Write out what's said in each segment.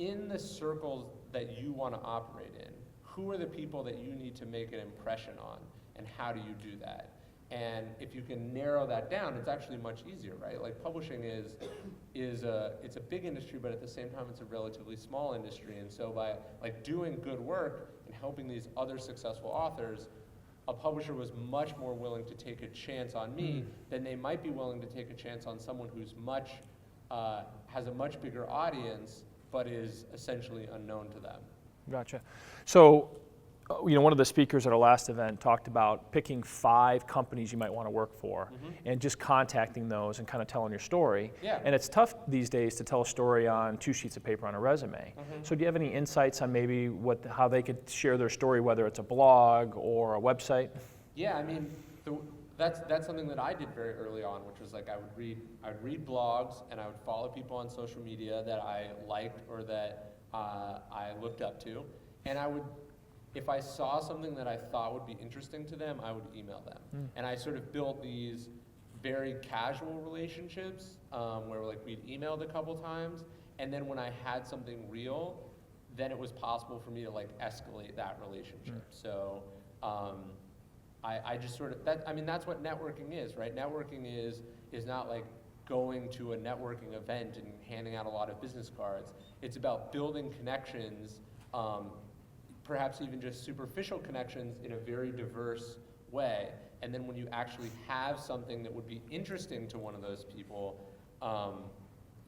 in the circles that you want to operate in, who are the people that you need to make an impression on, and how do you do that? And if you can narrow that down, it's actually much easier, right? Like publishing it's a big industry, but at the same time, it's a relatively small industry. And so by like doing good work and helping these other successful authors, a publisher was much more willing to take a chance on me than they might be willing to take a chance on someone who's has a much bigger audience, but is essentially unknown to them. Gotcha. So, one of the speakers at our last event talked about picking 5 companies you might want to work for and just contacting those and kind of telling your story. Yeah. And it's tough these days to tell a story on 2 sheets of paper on a resume. So do you have any insights on maybe how they could share their story, whether it's a blog or a website? Yeah, I mean, that's something that I did very early on, which was like I would read blogs and I would follow people on social media that I liked or that I looked up to, and if I saw something that I thought would be interesting to them, I would email them. And I sort of built these very casual relationships where like we'd emailed a couple times, and then when I had something real, then it was possible for me to like escalate that relationship. So I just sort of, that's what networking is, right? Networking is not like going to a networking event and handing out a lot of business cards. It's about building connections, perhaps even just superficial connections in a very diverse way. And then when you actually have something that would be interesting to one of those people,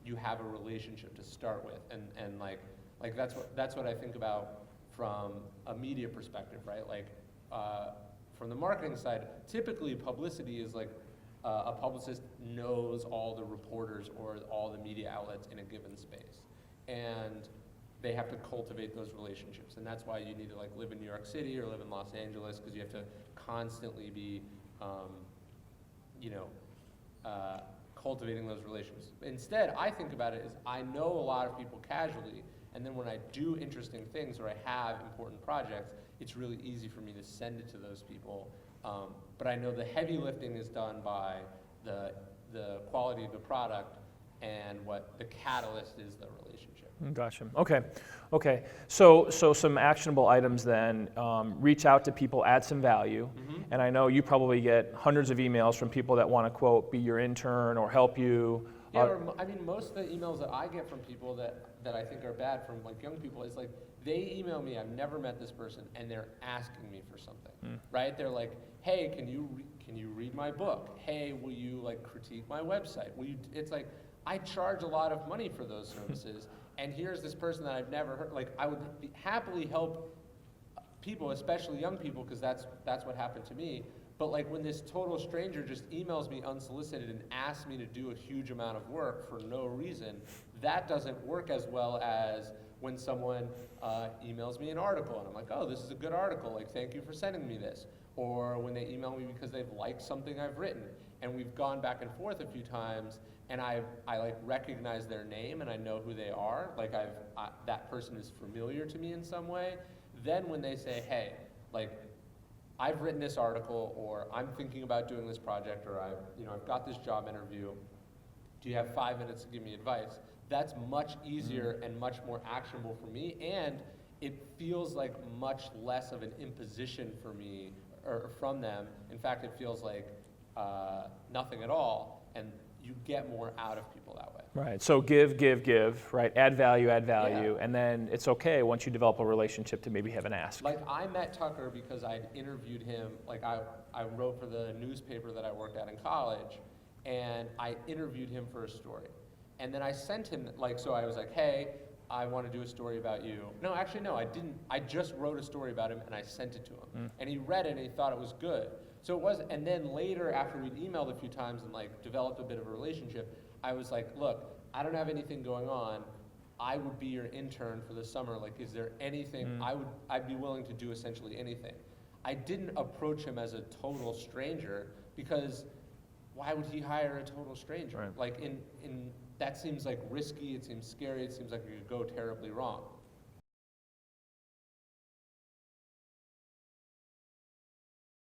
you have a relationship to start with. And like that's what I think about from a media perspective, right? Like from the marketing side, typically publicity is like a publicist knows all the reporters or all the media outlets in a given space. And they have to cultivate those relationships, and that's why you need to like live in New York City or live in Los Angeles, because you have to constantly be, cultivating those relationships. Instead, I think about it as I know a lot of people casually, and then when I do interesting things or I have important projects, it's really easy for me to send it to those people. But I know the heavy lifting is done by the quality of the product, and what the catalyst is the relationship. Gotcha. Okay. So some actionable items then. Reach out to people, add some value, and I know you probably get hundreds of emails from people that want to, quote, be your intern or help you. Yeah, most of the emails that I get from people that I think are bad from like young people is like they email me, I've never met this person, and they're asking me for something, right? They're like, hey, can you read my book? Hey, will you like critique my website? It's like, I charge a lot of money for those services, and here's this person that I've never heard. Like, I would happily help people, especially young people, because that's what happened to me. But like when this total stranger just emails me unsolicited and asks me to do a huge amount of work for no reason, that doesn't work as well as when someone emails me an article and I'm like, oh, this is a good article, like thank you for sending me this. Or when they email me because they've liked something I've written, and we've gone back and forth a few times, and I like recognize their name and I know who they are, like that person is familiar to me in some way. Then when they say, hey, like I've written this article, or I'm thinking about doing this project, or I've got this job interview, do you have 5 minutes to give me advice? That's much easier and much more actionable for me, and it feels like much less of an imposition for me or from them. In fact, it feels like nothing at all, and you get more out of people that way. Right, so give, right? Add value, Yeah. and then it's okay once you develop a relationship to maybe have an ask. Like I met Tucker because I interviewed him, like I wrote for the newspaper that I worked at in college, and I interviewed him for a story. And then I sent him, so I was like, hey, I want to do a story about you. No, actually, no, I didn't. I just wrote a story about him and I sent it to him. And he read it and he thought it was good. So it was, and then later after we'd emailed a few times and like developed a bit of a relationship, I was like, look, I don't have anything going on. I would be your intern for the summer. Like, is there anything, I'd be willing to do essentially anything. I didn't approach him as a total stranger, because why would he hire a total stranger? Right. Like that seems like risky, it seems scary, it seems like it could go terribly wrong.